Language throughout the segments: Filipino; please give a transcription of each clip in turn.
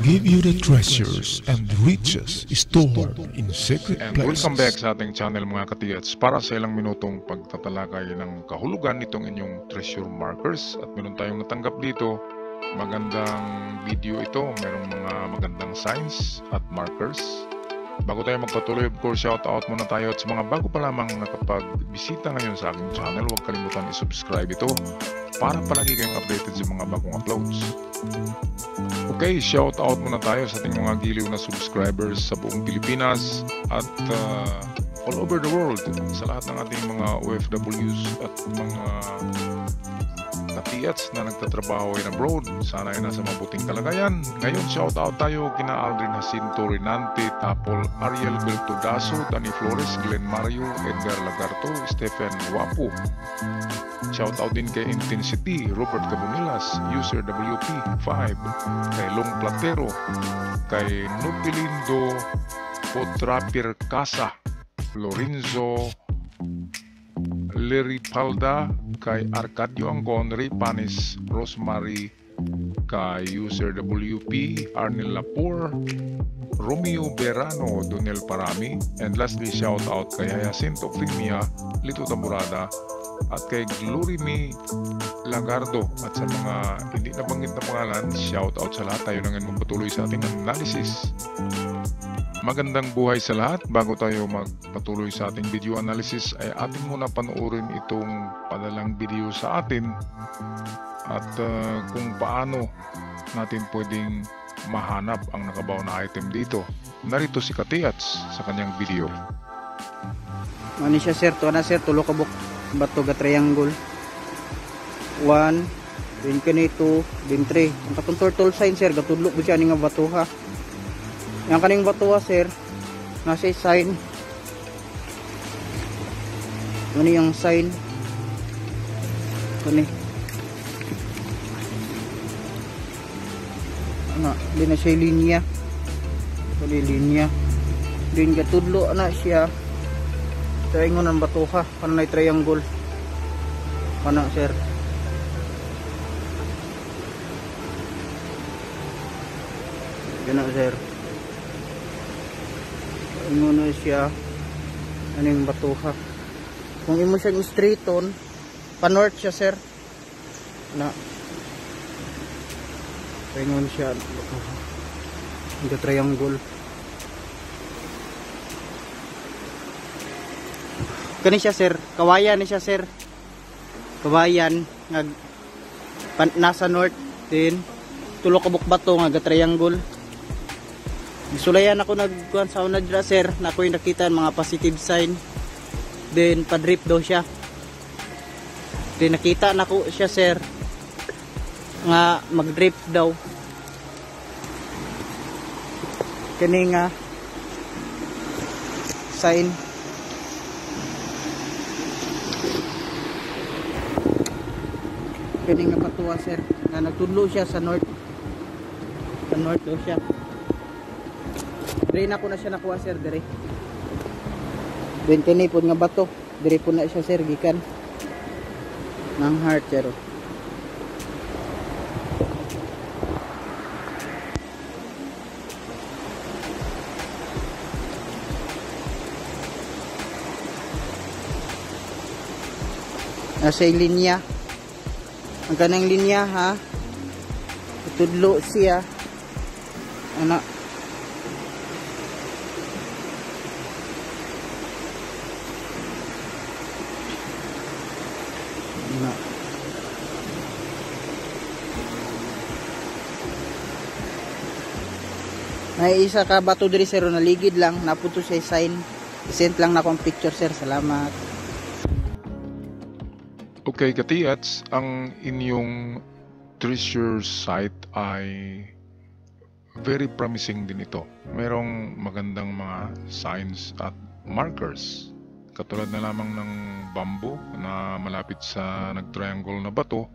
give you the treasures and riches stored in secret And places. welcome back sa ating channel mga katiyats para sa ilang minutong pagtatalakay ng kahulugan nitong inyong treasure markers. At meron tayong natanggap dito. Magandang video ito. Merong mga magandang signs at markers. Bago tayo magpatuloy, of course, shout out muna tayo at sa mga bago pa lamang nakapag-bisita ngayon sa aking channel, huwag kalimutan i-subscribe ito para palagi kayong updated sa mga bagong uploads. Okay, shout out muna tayo sa ating mga giliw na subscribers sa buong Pilipinas at all over the world, sa lahat ng ating mga OFWs at mga katiyats na nagtatrabaho in abroad. Sana ay nasa mabuting kalagayan. Ngayon, shout out tayo kina Aldrin Jacinto Renante, Tapol, Ariel Beltudaso, Danny Flores, Glenn Mario, Edgar Lagarto, Stephen Wapo. Shout out din kay Intensity, Robert Cabunilas, User WP5, kay Long Platero, kay Nupilindo Potrapir Casa, Lorenzo Leripalda, kay Arcadio Angon, Ray Panis, Rosemary, kay User WP, Arnel Lapor, Romeo Berano, Donel Parami, and lastly shout out kay Jacinto Primia, Lito Tamburada, at kay Glorimi Lagardo. At sa mga hindi nabanggit na pangalan, shout out sa lahat. Tayo na ngayon magpatuloy sa ating analysis. Magandang buhay sa lahat. Bago tayo magpatuloy sa ating video analysis ay atin muna panoorin itong padalang video sa atin at kung paano natin pwedeng mahanap ang nakabaw na item dito. Narito si Katiyats sa kanyang video. Ano siya sir? Ito na sir, tulo ka bato ga triangle 1 din kanito din 3 ang katong turtle sign sir gatudlo ko siya ni nga bato ha. Yang kaning bato ha sir nasa sign ano yung sign ano ano din na siya linya kali linya din gatudlo na siya triangle ng bato ha, panay triangle pana sir yun na sir ano na siya aning bato ha kung imo siyang straight on pa north siya sir na triangle siya hindi triangle kani siya sir, kawayan ni siya sir. Kawayan nasa north din. Tulo ka bukbato nga triangle. Sulayan ako nagkuan sa una dira sir, na ako'y nakita mga positive sign. Then pa-drip daw siya. Then nakita nako siya sir nga mag-drip daw. Kani nga sign kani nga patuwa sir na nagtudlo siya sa north daw siya dire na ko na siya nakuha sir dire din kani po nga bato dire po na siya sir gikan ng heart sir nasa linya ang kanang linya ha itudlo siya anak may isa ka bato diri sir na ligid lang naputo siya sign send lang na akong picture sir salamat. Okay, Katiyats, ang inyong treasure site ay very promising din ito. Merong magandang mga signs at markers. Katulad na lamang ng bamboo na malapit sa nag-triangle na bato.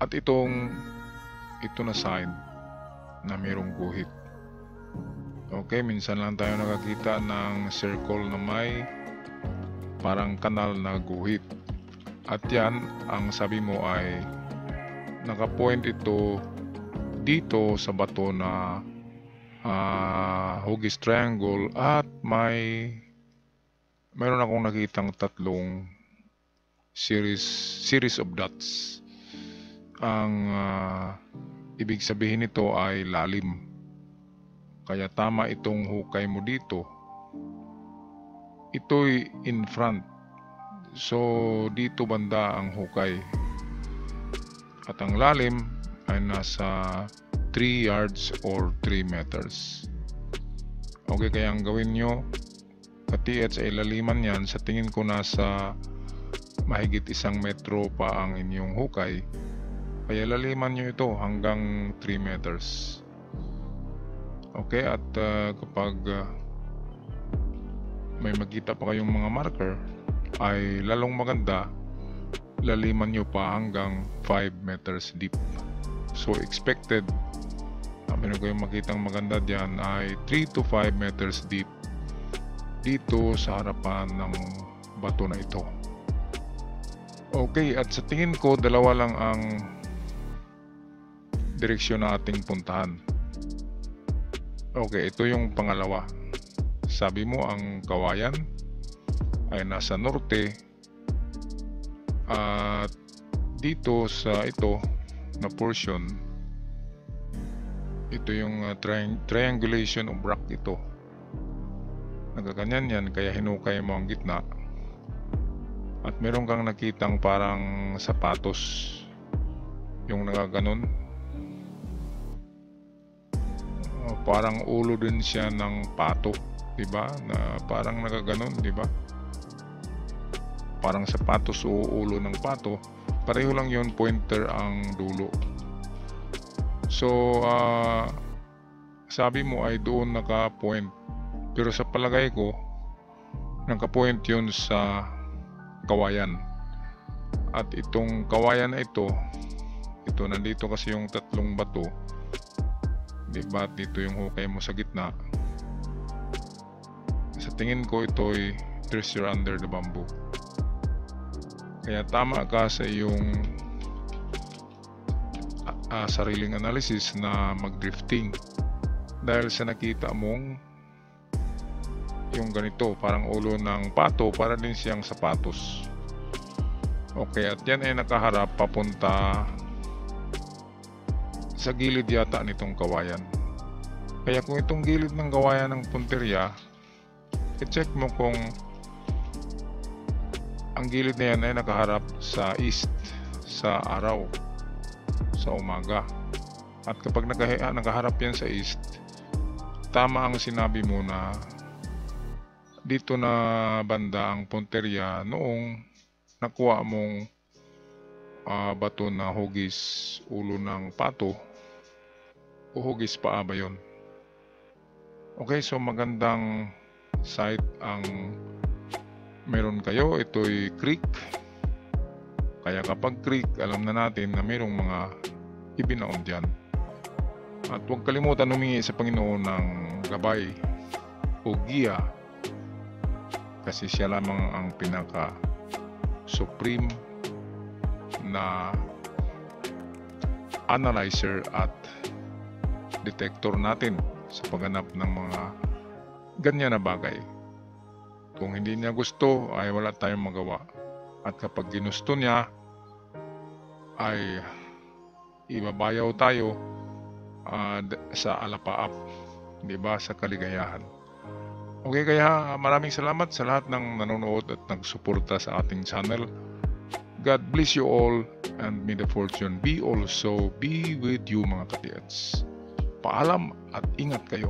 At ito na sign na mayroong guhit. Okay, minsan lang tayo nakakita ng circle na may parang kanal na guhit. At yan, ang sabi mo ay nakapoint ito dito sa bato na hugis triangle, at mayroon akong nakitang tatlong series of dots. Ang ibig sabihin nito ay lalim. Kaya tama itong hukay mo dito. Ito'y in front. So dito banda ang hukay. At ang lalim ay nasa 3 yards or 3 meters. Okay, kaya ang gawin nyo, ka-TH ay laliman yan. Sa tingin ko nasa mahigit 1 metro pa ang inyong hukay. Kaya laliman nyo ito hanggang 3 meters. Okay, at kapag may makita pa kayong mga marker, ay lalong maganda, laliman nyo pa hanggang 5 meters deep. So expected, meron kayong makitang maganda dyan ay 3 to 5 meters deep dito sa harapan ng bato na ito. Okay, at sa tingin ko dalawa lang ang direksyon na ating puntahan. Okay, ito yung pangalawa. Sabi mo ang kawayan ay nasa norte, at dito sa ito na portion, ito yung triangulation of rock ito. Nagaganyan yan, kaya hinukay mo ang gitna. At meron kang nakitang parang sapatos, yung nagaganon. Parang ulo din siya ng pato, diba? Na parang nagaganon, diba? Parang sapatos o ulo ng pato. Pareho lang yun, pointer ang dulo. So sabi mo ay doon naka-point, pero sa palagay ko naka-point yun sa kawayan. At itong kawayan na ito nandito kasi yung tatlong bato, diba? Dito yung hukay mo sa gitna. Sa tingin ko ito'y treasure under the bamboo. Kaya tama ka sa iyong sariling analysis na mag-drifting, dahil sa nakita mong yung ganito, parang ulo ng pato, para din siyang sapatos. Okay, at yan ay nakaharap papunta sa gilid yata nitong kawayan. Kaya kung itong gilid ng kawayan ng punteriya, i-check mo kung ang gilid na yan ay nakaharap sa east, sa araw, sa umaga. At kapag nakaharap yan sa east, tama ang sinabi mo na dito na banda ang punteriya noong nakuha mong bato na hugis ulo ng pato o hugis paa ba yun. Okay, so magandang site ang meron kayo. Ito'y creek. Kaya kapag creek, alam na natin na mayroong mga ibinaon dyan. At huwag kalimutan humingi sa Panginoon ng gabay o giya, kasi siya lamang ang pinaka supreme na analyzer at detector natin sa pagganap ng mga ganyan na bagay. Kung hindi niya gusto, ay wala tayong magawa. At kapag ginusto niya, ay ibabayaw tayo sa alapaap, di ba, sa kaligayahan. Okay, kaya maraming salamat sa lahat ng nanonood at nagsuporta sa ating channel. God bless you all, and may the fortune be also be with you, mga ka-TH. Paalam at ingat kayo.